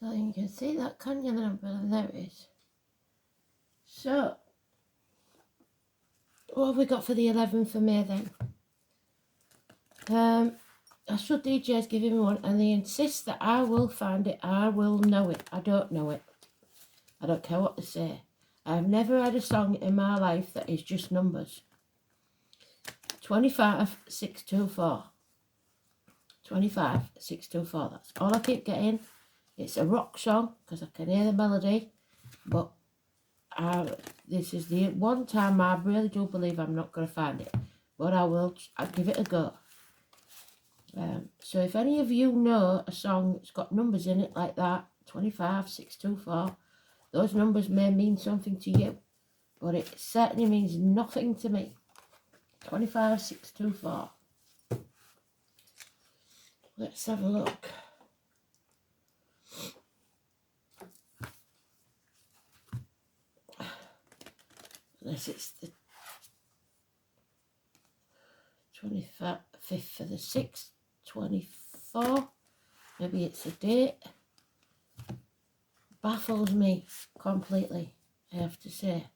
So you can see that, can you, the number? There it is. So, what have we got for the 11th of May then? Astral DJ's giving me one, and they insist that I will find it, I will know it. I don't know it. I don't care what they say. I've never had a song in my life that is just numbers. 25624. 25624. That's all I keep getting. It's a rock song because I can hear the melody, but this is the one time I really do believe I'm not going to find it, but I'll give it a go. So if any of you know a song that's got numbers in it like that, 25624, those numbers may mean something to you, but it certainly means nothing to me. 25624. Let's have a look. Unless it's the 25th for the 6th, 24. Maybe it's a date. Baffles me completely, I have to say.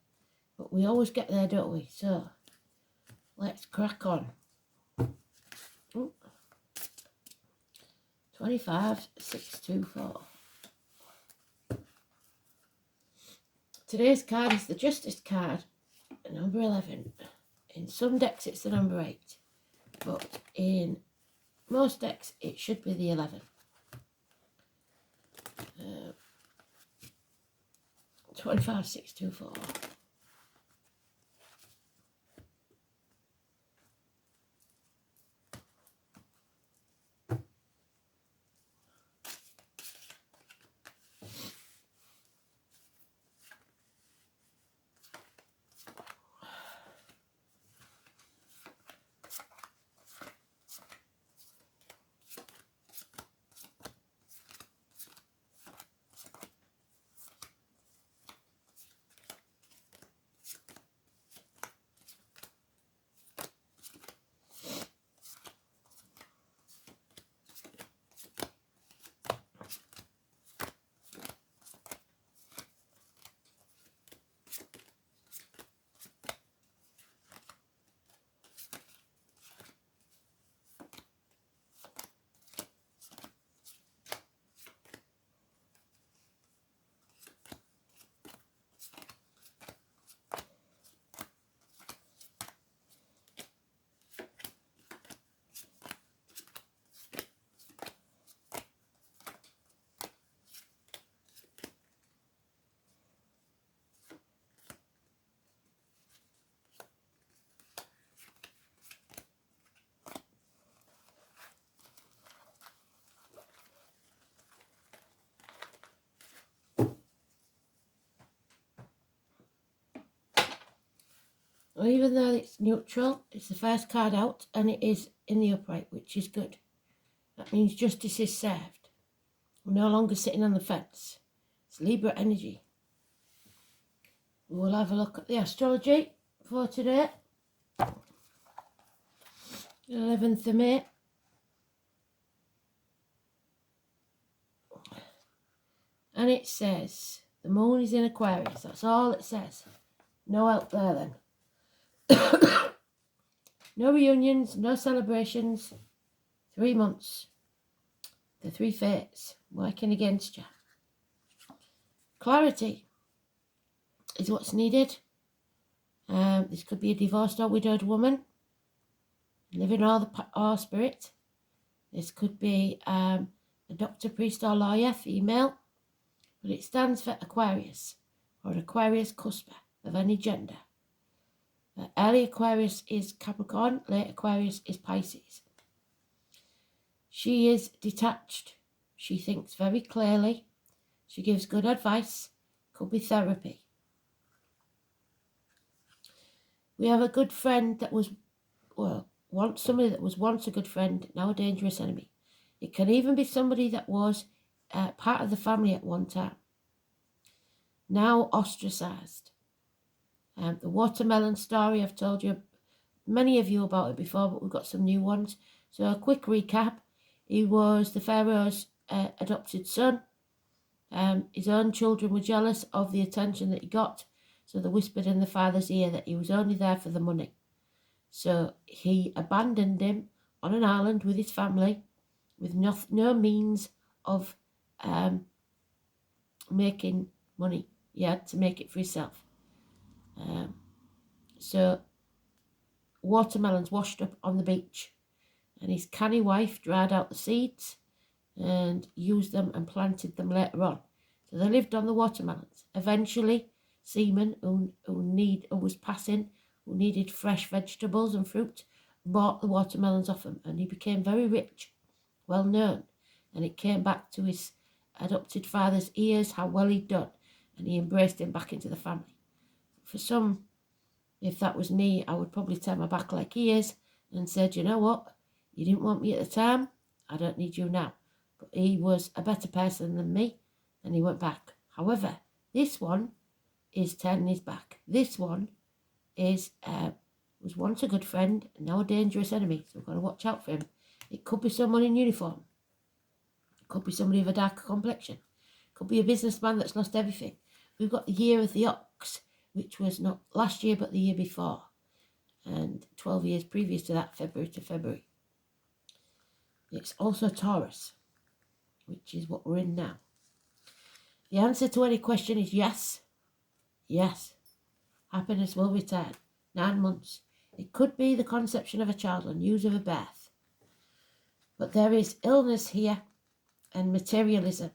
But we always get there, don't we? So, let's crack on. 25624. Today's card is the Justice card, number 11. In some decks it's the number 8, but in most decks it should be the 11. 25624. Well, even though it's neutral, it's the first card out and it is in the upright, which is good. That means justice is served. We're no longer sitting on the fence. It's Libra energy. We'll have a look at the astrology for today. 11th of May. And it says, the moon is in Aquarius. That's all it says. No help there then. No reunions, no celebrations. 3 months. The 3 fates working against you. Clarity is what's needed. This could be a divorced or widowed woman living or spirit. This could be a doctor, priest or lawyer, female, but it stands for Aquarius or Aquarius cusper of any gender. Early Aquarius is Capricorn, late Aquarius is Pisces. She is detached. She thinks very clearly. She gives good advice. Could be therapy. We have a good friend that was, somebody that was once a good friend, now a dangerous enemy. It can even be somebody that was part of the family at one time, now ostracised. The watermelon story, I've told you, many of you about it before, but we've got some new ones. So a quick recap. He was the Pharaoh's adopted son. His own children were jealous of the attention that he got, so they whispered in the father's ear that he was only there for the money. So he abandoned him on an island with his family, with no means of making money. He had to make it for himself. So watermelons washed up on the beach, and his canny wife dried out the seeds and used them and planted them later on. So they lived on the watermelons. Eventually, seamen who was passing, who needed fresh vegetables and fruit, bought the watermelons off him, and he became very rich, well known. And it came back to his adopted father's ears how well he'd done, and he embraced him back into the family. For some, if that was me, I would probably turn my back like he is and said, you know what, you didn't want me at the time, I don't need you now. But he was a better person than me, and he went back. However, this one is turning his back. This one is was once a good friend and now a dangerous enemy, so we've got to watch out for him. It could be someone in uniform. It could be somebody of a darker complexion. It could be a businessman that's lost everything. We've got the year of the ox, which was not last year but the year before, and 12 years previous to that, February to February. It's also Taurus, which is what we're in now. The answer to any question is yes. Yes. Happiness will return. 9 months. It could be the conception of a child or news of a birth. But there is illness here and materialism.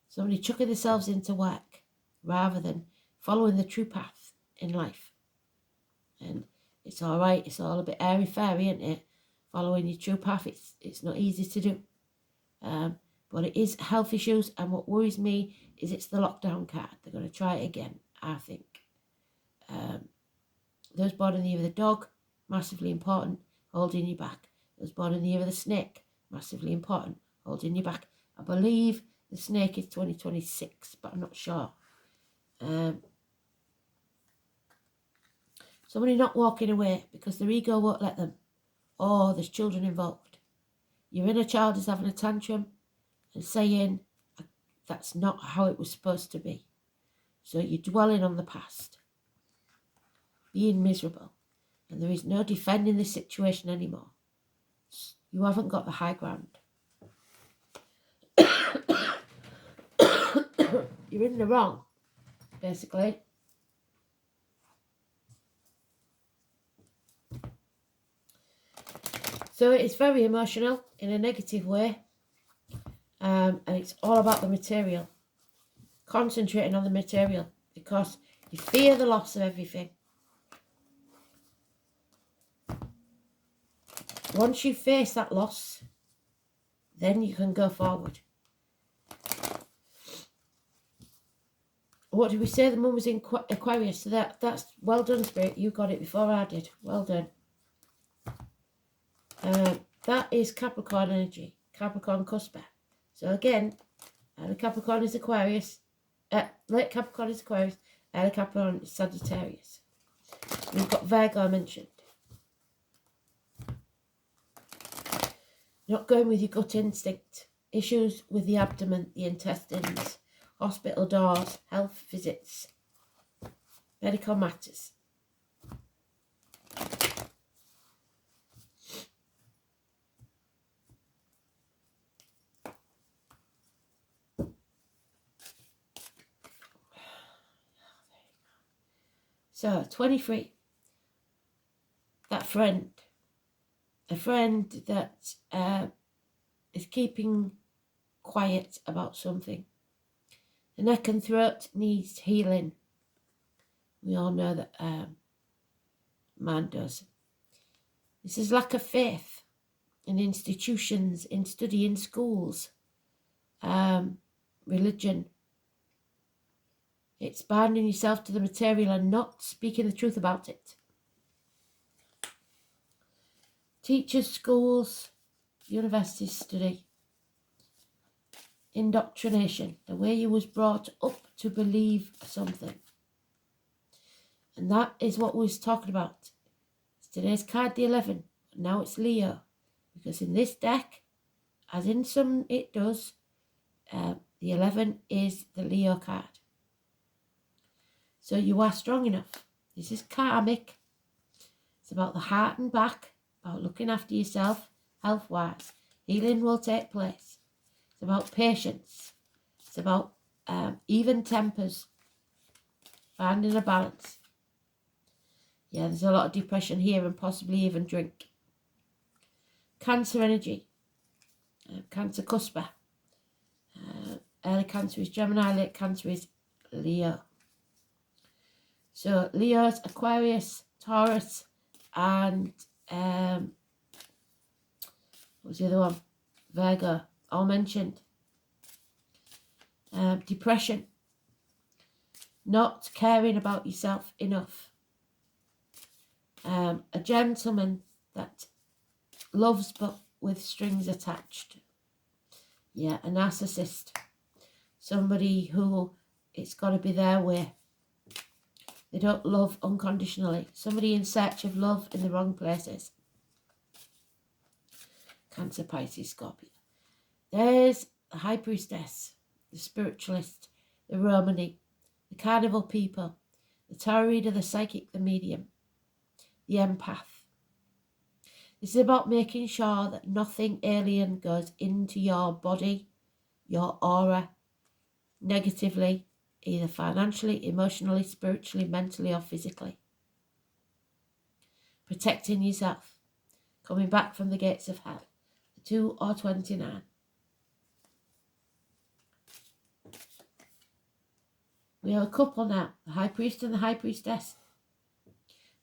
Somebody chucking themselves into work rather than following the true path in life. And it's all right. It's all a bit airy-fairy, isn't it? Following your true path, it's not easy to do. But it is health issues, and what worries me is it's the lockdown card. They're going to try it again, I think. Those born in the year of the dog, massively important, holding you back. Those born in the year of the snake, massively important, holding you back. I believe the snake is 2026, but I'm not sure. Somebody not walking away because their ego won't let them. Or there's children involved. Your inner child is having a tantrum and saying, that's not how it was supposed to be. So you're dwelling on the past, being miserable, and there is no defending the situation anymore. You haven't got the high ground. You're in the wrong, basically. So it's very emotional in a negative way, and it's all about the material. Concentrating on the material because you fear the loss of everything. Once you face that loss, then you can go forward. What did we say? The moon was in Aquarius, so that's well done, Spirit. You got it before I did. Well done. That is Capricorn energy, Capricorn cusp. So again, the Capricorn is Aquarius, late Capricorn is Aquarius, early Capricorn is Sagittarius. We've got Virgo mentioned. Not going with your gut instinct. Issues with the abdomen, the intestines, hospital doors, health visits, medical matters. So, 23. That friend. A friend that is keeping quiet about something. The neck and throat needs healing. We all know that man does. This is lack of faith in institutions, in study, in schools, religion. It's binding yourself to the material and not speaking the truth about it. Teachers, schools, universities, study. Indoctrination, the way you was brought up to believe something. And that is what we was talking about. Today's card, the 11. Now it's Leo. Because in this deck, as in some it does, the The 11 is the Leo card. So you are strong enough. This is karmic. It's about the heart and back, about looking after yourself, health-wise. Healing will take place. It's about patience. It's about even tempers, finding a balance. Yeah, there's a lot of depression here and possibly even drink. Cancer energy. Cancer cusper. Early Cancer is Gemini, late Cancer is Leo. So Leo's Aquarius, Taurus, and what was the other one? Virgo, all mentioned. Depression. Not caring about yourself enough. A gentleman that loves but with strings attached. Yeah, a narcissist. Somebody who it's got to be their way. They don't love unconditionally. Somebody in search of love in the wrong places. Cancer, Pisces, Scorpio. There's the High Priestess, the Spiritualist, the Romany, the Carnival people, the Tarot Reader, the Psychic, the Medium, the Empath. This is about making sure that nothing alien goes into your body, your aura, negatively, either financially, emotionally, spiritually, mentally, or physically. Protecting yourself. Coming back from the gates of hell. The 2 or 29. We have a couple now. The High Priest and the High Priestess.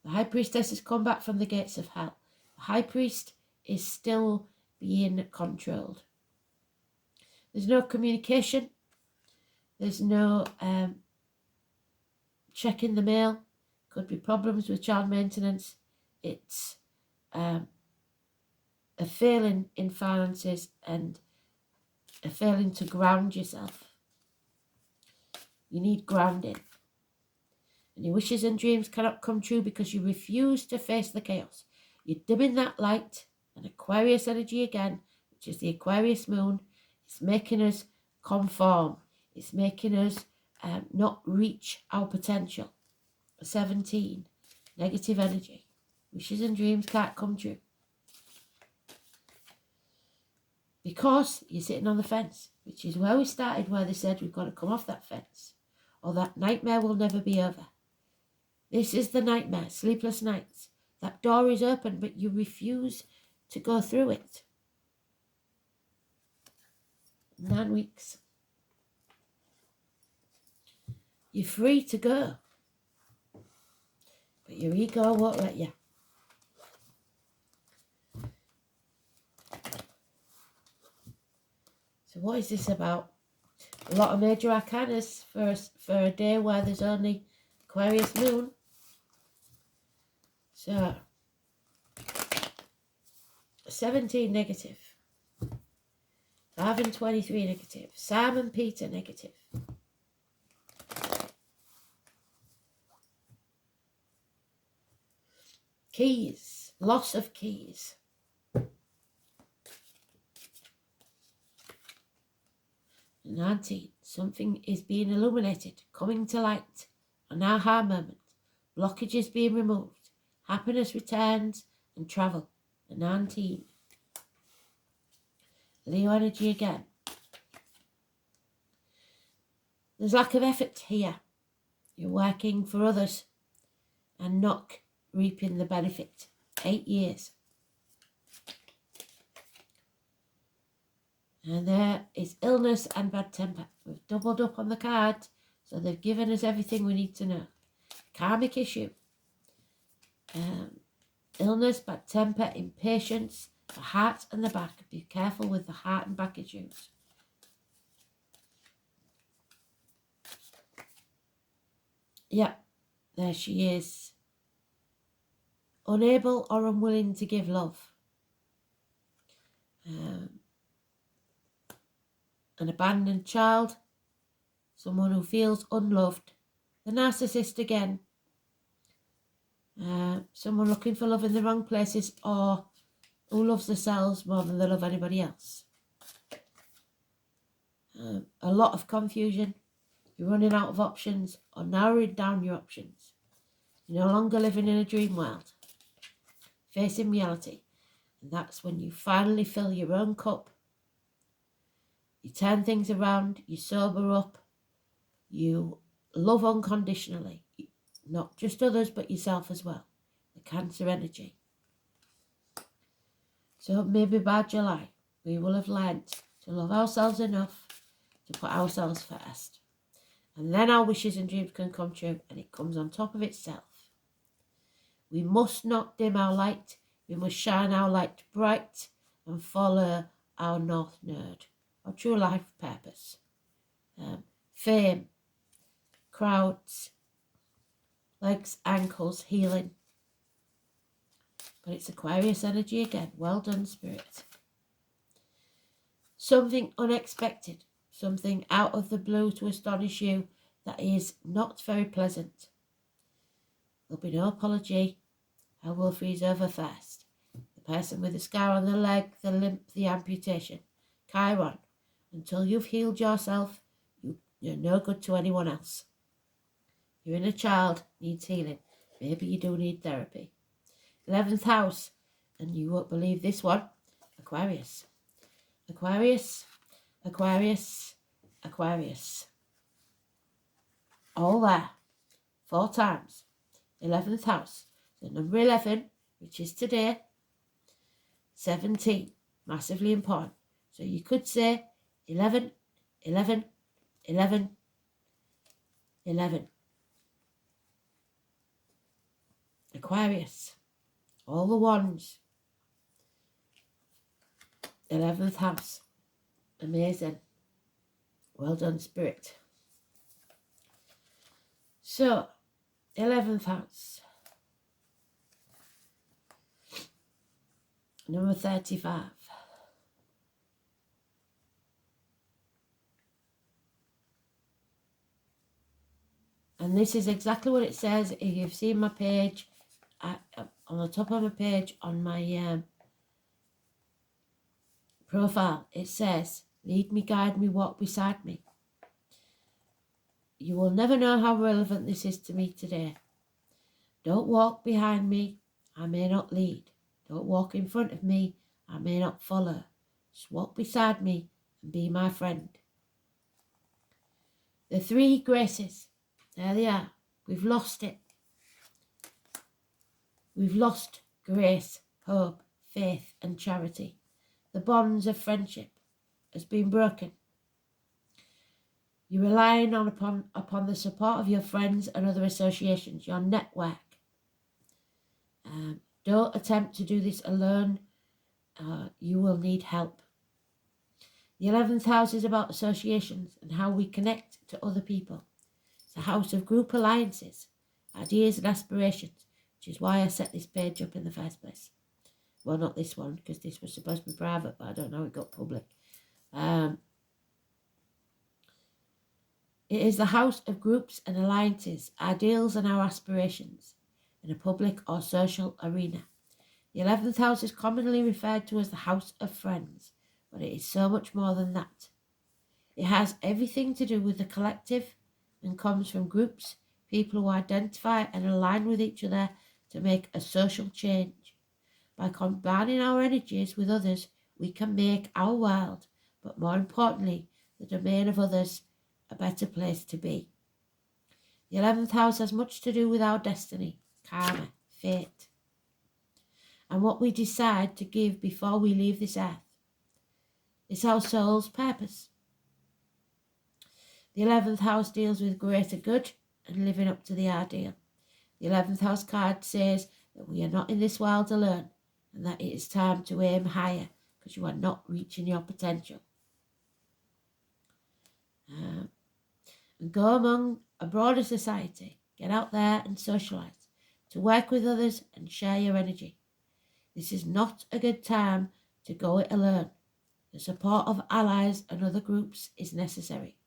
The High Priestess has come back from the gates of hell. The High Priest is still being controlled. There's no communication. There's no checking the mail. Could be problems with child maintenance. It's a failing in finances and a failing to ground yourself. You need grounding. And your wishes and dreams cannot come true because you refuse to face the chaos. You're dimming that light. And Aquarius energy again, which is the Aquarius moon, it's making us conform. It's making us not reach our potential. 17, negative energy. Wishes and dreams can't come true. Because you're sitting on the fence, which is where we started, where they said we've got to come off that fence, or that nightmare will never be over. This is the nightmare, sleepless nights. That door is open, but you refuse to go through it. 9 weeks. You're free to go, but your ego won't let you. So what is this about? A lot of major arcanas for a day where there's only Aquarius moon. So 17 negative. 5 and 23 negative. Sam and Peter negative. Keys. Loss of keys. 19. Something is being illuminated, coming to light. An aha moment. Blockages being removed. Happiness returns and travel. 19. Leo energy again. There's lack of effort here. You're working for others and not reaping the benefit. 8 years. And there is illness and bad temper. We've doubled up on the card, so they've given us everything we need to know. Karmic issue. Illness, bad temper, impatience, the heart and the back. Be careful with the heart and back issues. Yeah, there she is. Unable or unwilling to give love. An abandoned child. Someone who feels unloved. The narcissist again. Someone looking for love in the wrong places, or who loves themselves more than they love anybody else. A lot of confusion. You're running out of options or narrowing down your options. You're no longer living in a dream world, facing reality. And that's when you finally fill your own cup. You turn things around, you sober up, you love unconditionally. Not just others, but yourself as well. The Cancer energy. So maybe by July, we will have learned to love ourselves enough to put ourselves first. And then our wishes and dreams can come true, and it comes on top of itself. We must not dim our light. We must shine our light bright and follow our North Node, our true life purpose. Fame, crowds, legs, ankles, healing. But it's Aquarius energy again. Well done, Spirit. Something unexpected, something out of the blue to astonish you that is not very pleasant. There'll be no apology. I will freeze over first. The person with the scar on the leg, the limp, the amputation. Chiron. Until you've healed yourself, you're no good to anyone else. Your inner child needs healing. Maybe you do need therapy. 11th house, and you won't believe this one, Aquarius. Aquarius, Aquarius, Aquarius. All there. 4 times. 11th house. So number 11, which is today. 17, massively important. So you could say 11, 11, 11, 11. Aquarius. All the ones. 11th house. Amazing. Well done, Spirit. So, 11th house. Number 35. And this is exactly what it says. If you've seen my page, on the top of my page, on my profile, it says, lead me, guide me, walk beside me. You will never know how relevant this is to me today. Don't walk behind me, I may not lead. Don't walk in front of me, I may not follow. Just walk beside me and be my friend. The 3 graces, there they are. We've lost it. We've lost grace, hope, faith and charity. The bonds of friendship has been broken. You're relying upon the support of your friends and other associations, your network. Don't attempt to do this alone. You will need help. The 11th house is about associations and how we connect to other people. It's a house of group alliances, ideas and aspirations, which is why I set this page up in the first place. Well, not this one, because this was supposed to be private, but I don't know how it got public. It is the house of groups and alliances, ideals and our aspirations in a public or social arena. The 11th house is commonly referred to as the house of friends, but it is so much more than that. It has everything to do with the collective and comes from groups, people who identify and align with each other to make a social change. By combining our energies with others, we can make our world, but more importantly, the domain of others, a better place to be. The 11th house has much to do with our destiny, karma, fate, and what we decide to give before we leave this earth. It's our soul's purpose. The 11th house deals with greater good and living up to the ideal. The 11th house card says that we are not in this world alone and that it is time to aim higher because you are not reaching your potential. And go among a broader society. Get out there and socialise, to work with others and share your energy. This is not a good time to go it alone. The support of allies and other groups is necessary.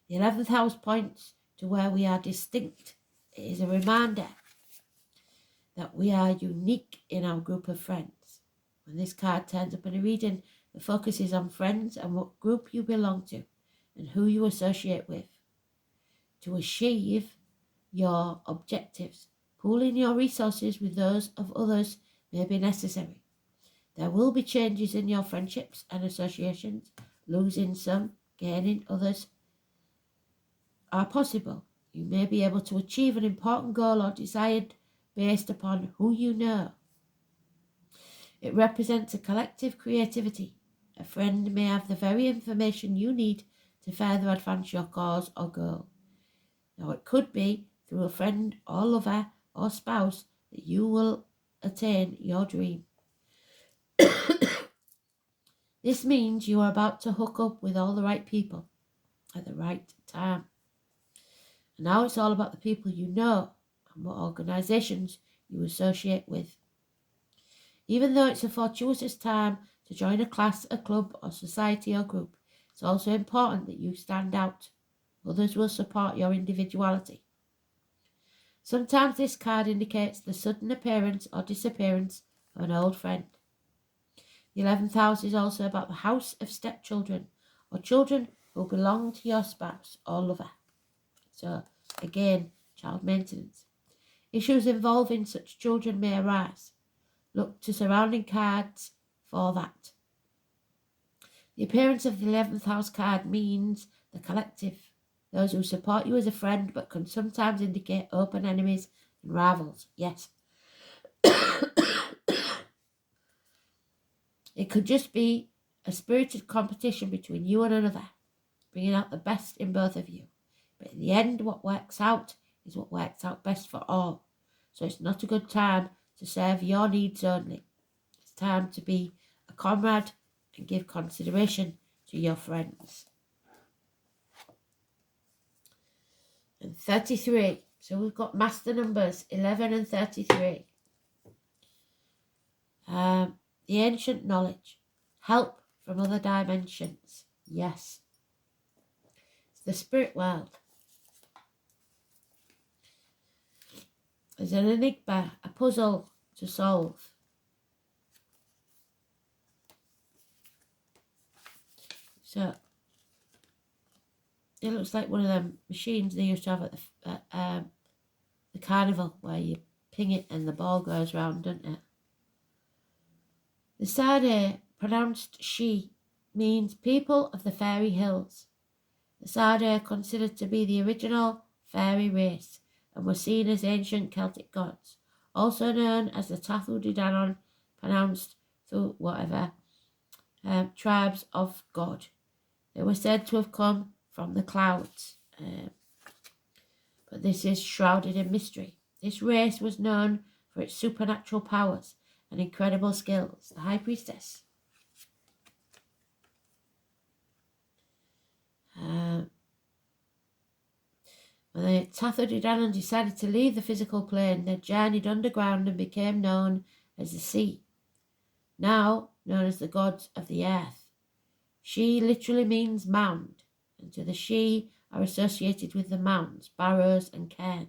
The 11th house points to where we are distinct. It is a reminder that we are unique in our group of friends. When this card turns up in a reading, The focus is on friends and what group you belong to and who you associate with. To achieve your objectives, pooling your resources with those of others may be necessary. There will be changes in your friendships and associations. Losing some, gaining others are possible. You may be able to achieve an important goal or desired based upon who you know. It represents a collective creativity. A friend may have the very information you need to further advance your cause or goal. Now, it could be through a friend or lover or spouse that you will attain your dream. This means you are about to hook up with all the right people at the right time. And now it's all about the people you know and what organisations you associate with. Even though it's a fortuitous time to join a class, a club or society or group, it's also important that you stand out. Others will support your individuality. Sometimes this card indicates the sudden appearance or disappearance of an old friend. The 11th house is also about the house of stepchildren or children who belong to your spouse or lover. So, again, child maintenance. Issues involving such children may arise. Look to surrounding cards for that. The appearance of the 11th house card means the collective, those who support you as a friend but can sometimes indicate open enemies and rivals. Yes. It could just be a spirited competition between you and another, bringing out the best in both of you. But in the end, what works out is what works out best for all. So it's not a good time to serve your needs only. It's time to be a comrade and give consideration to your friends. And 33. So we've got master numbers 11 and 33. The ancient knowledge. Help from other dimensions. Yes. It's the spirit world. There's an enigma, a puzzle to solve. So it looks like one of them machines they used to have at the carnival where you ping it and the ball goes round, doesn't it? The Sade, pronounced she, means people of the fairy hills. The Sade are considered to be the original fairy race and were seen as ancient Celtic gods, also known as the to17, pronounced through whatever, tribes of God. They were said to have come from the clouds, but this is shrouded in mystery. This race was known for its supernatural powers and incredible skills. The High Priestess. When the to17 decided to leave the physical plane, they journeyed underground and became known as the sea, now known as the gods of the earth. She literally means mound, and to the she are associated with the mounds, barrows and cairns.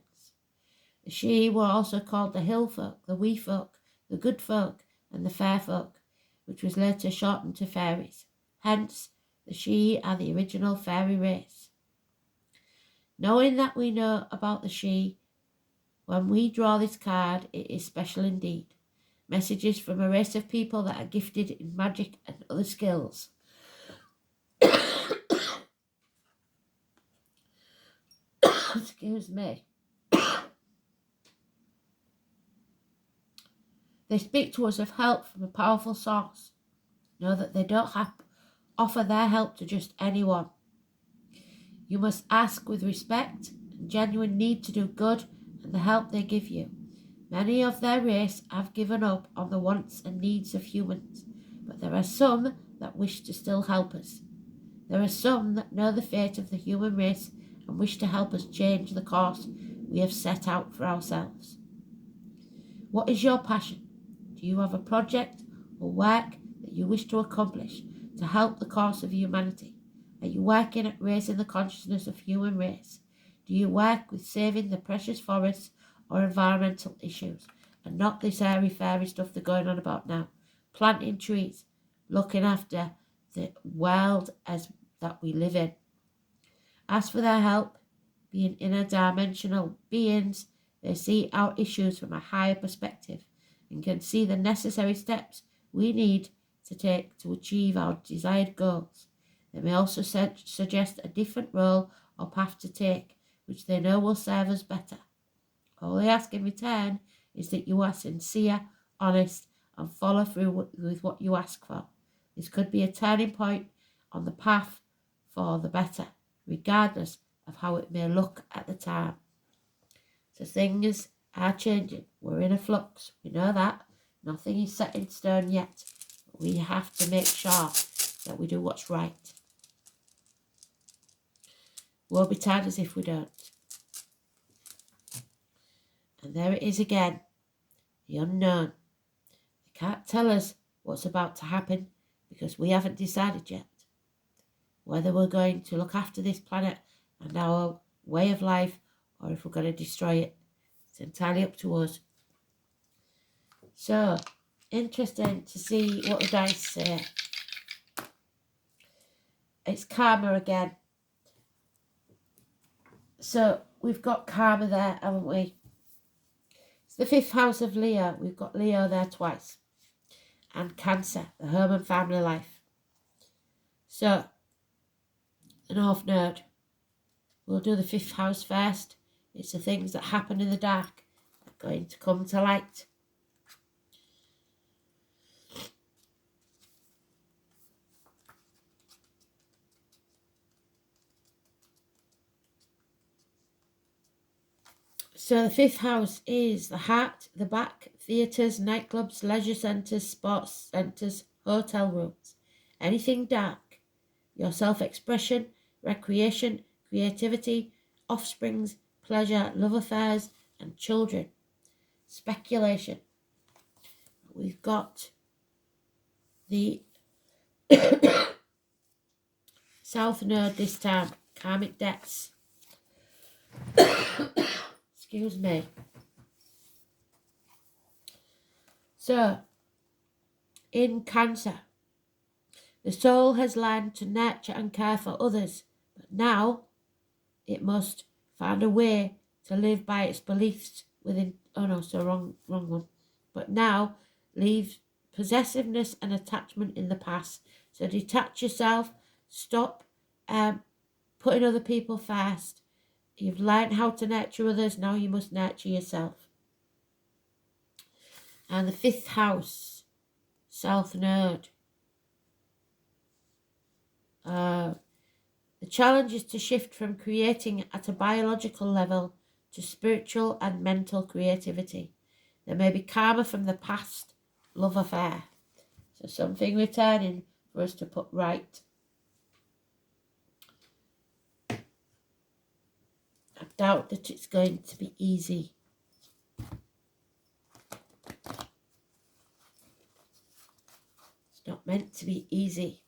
The she were also called the hill folk, the wee folk, the good folk, and the fair folk, which was later shortened to fairies. Hence, the she are the original fairy race. Knowing that we know about the she, when we draw this card, it is special indeed. Messages from a race of people that are gifted in magic and other skills. Excuse me. They speak to us of help from a powerful source. Know that they don't offer their help to just anyone. You must ask with respect and genuine need to do good and the help they give you. Many of their race have given up on the wants and needs of humans, but there are some that wish to still help us. There are some that know the fate of the human race and wish to help us change the course we have set out for ourselves. What is your passion? Do you have a project or work that you wish to accomplish to help the course of humanity? Are you working at raising the consciousness of human race? Do you work with saving the precious forests or environmental issues? And not this airy fairy stuff they're going on about now. Planting trees. looking after the world as that we live in. Ask for their help. Being interdimensional beings, they see our issues from a higher perspective and can see the necessary steps we need to take to achieve our desired goals. They may also suggest a different role or path to take, which they know will serve us better. All they ask in return is that you are sincere, honest, and follow through with what you ask for. This could be a turning point on the path for the better, regardless of how it may look at the time. So things are changing. We're in a flux. We know that. Nothing is set in stone yet. We have to make sure that we do what's right. Woe betide us if we don't. And there it is again. The unknown. They can't tell us what's about to happen because we haven't decided yet whether we're going to look after this planet and our way of life or if we're going to destroy it. It's entirely up to us. So, interesting to see what the dice say. It's karma again. So, we've got karma there, haven't we? It's the 5th house of Leo. We've got Leo there twice. And Cancer, the home and family life. So, the North Node. We'll do the 5th house first. It's the things that happen in the dark that are going to come to light. So the 5th house is the heart, the back, theatres, nightclubs, leisure centres, sports centres, hotel rooms. Anything dark. Your self-expression, recreation, creativity, offsprings, pleasure, love affairs, and children. Speculation. We've got the South Node this time. Karmic debts. Excuse me. So, in Cancer, the soul has learned to nurture and care for others, but now it must find a way to live by its beliefs within. Oh no, so wrong one. But now leave possessiveness and attachment in the past. So detach yourself. Stop putting other people first. You've learned how to nurture others. Now you must nurture yourself. And the 5th house, South Node. The challenge is to shift from creating at a biological level to spiritual and mental creativity. There may be karma from the past love affair. So something returning for us to put right. I doubt that it's going to be easy. It's not meant to be easy.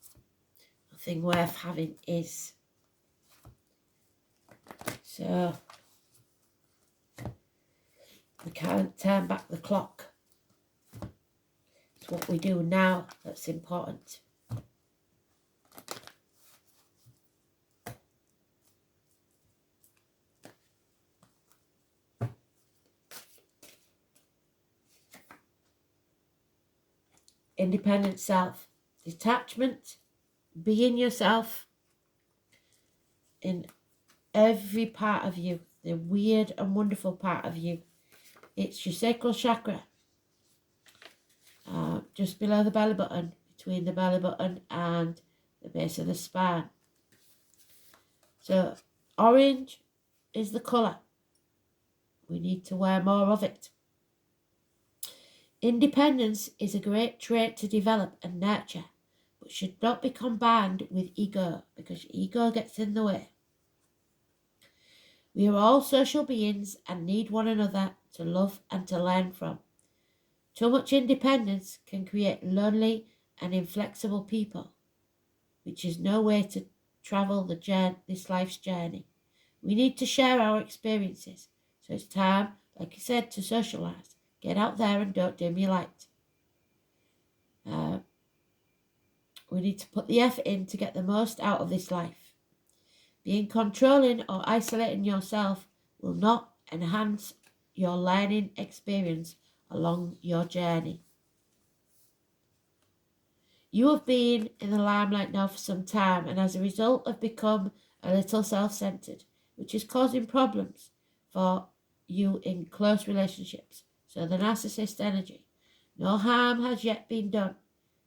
Nothing worth having is. So, we can't turn back the clock. It's what we do now that's important. Independent self. Detachment. Being yourself in every part of you. The weird and wonderful part of you. It's your sacral chakra. Just below the belly button. Between the belly button and the base of the spine. So, orange is the colour. We need to wear more of it. Independence is a great trait to develop and nurture, but should not be combined with ego, because ego gets in the way. We are all social beings and need one another to love and to learn from. Too much independence can create lonely and inflexible people, which is no way to travel this life's journey. We need to share our experiences, so it's time, like you said, to socialise. Get out there and don't dim your light. We need to put the effort in to get the most out of this life. Being controlling or isolating yourself will not enhance your learning experience along your journey. You have been in the limelight now for some time, and as a result have become a little self-centered, which is causing problems for you in close relationships. So the narcissist energy. No harm has yet been done.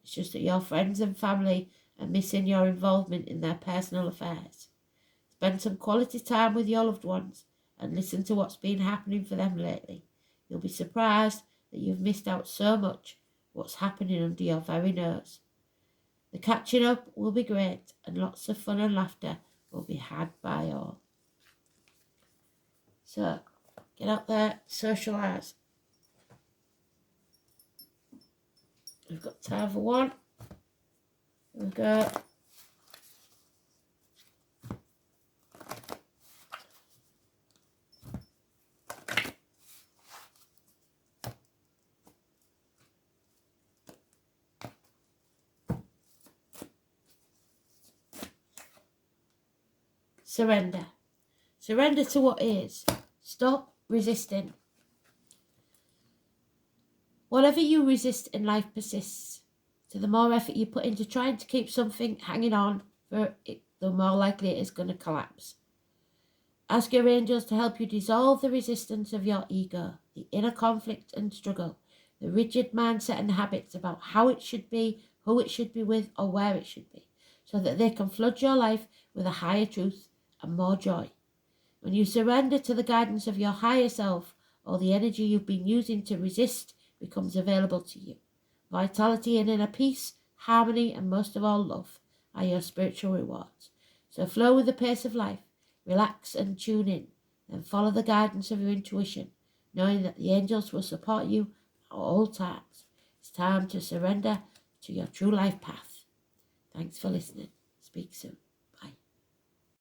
It's just that your friends and family are missing your involvement in their personal affairs. Spend some quality time with your loved ones and listen to what's been happening for them lately. You'll be surprised that you've missed out so much what's happening under your very nose. The catching up will be great, and lots of fun and laughter will be had by all. So, get out there, socialise. We've got time for one. Here we go. Surrender. Surrender to what is. Stop resisting. Whatever you resist in life persists. So the more effort you put into trying to keep something hanging on, for it, the more likely it is going to collapse. Ask your angels to help you dissolve the resistance of your ego, the inner conflict and struggle, the rigid mindset and habits about how it should be, who it should be with, or where it should be, so that they can flood your life with a higher truth and more joy. When you surrender to the guidance of your higher self, all the energy you've been using to resist becomes available to you. Vitality and inner peace, harmony, and most of all love are your spiritual rewards. So flow with the pace of life, relax and tune in, and follow the guidance of your intuition, knowing that the angels will support you at all times. It's time to surrender to your true life path. Thanks for listening. Speak soon.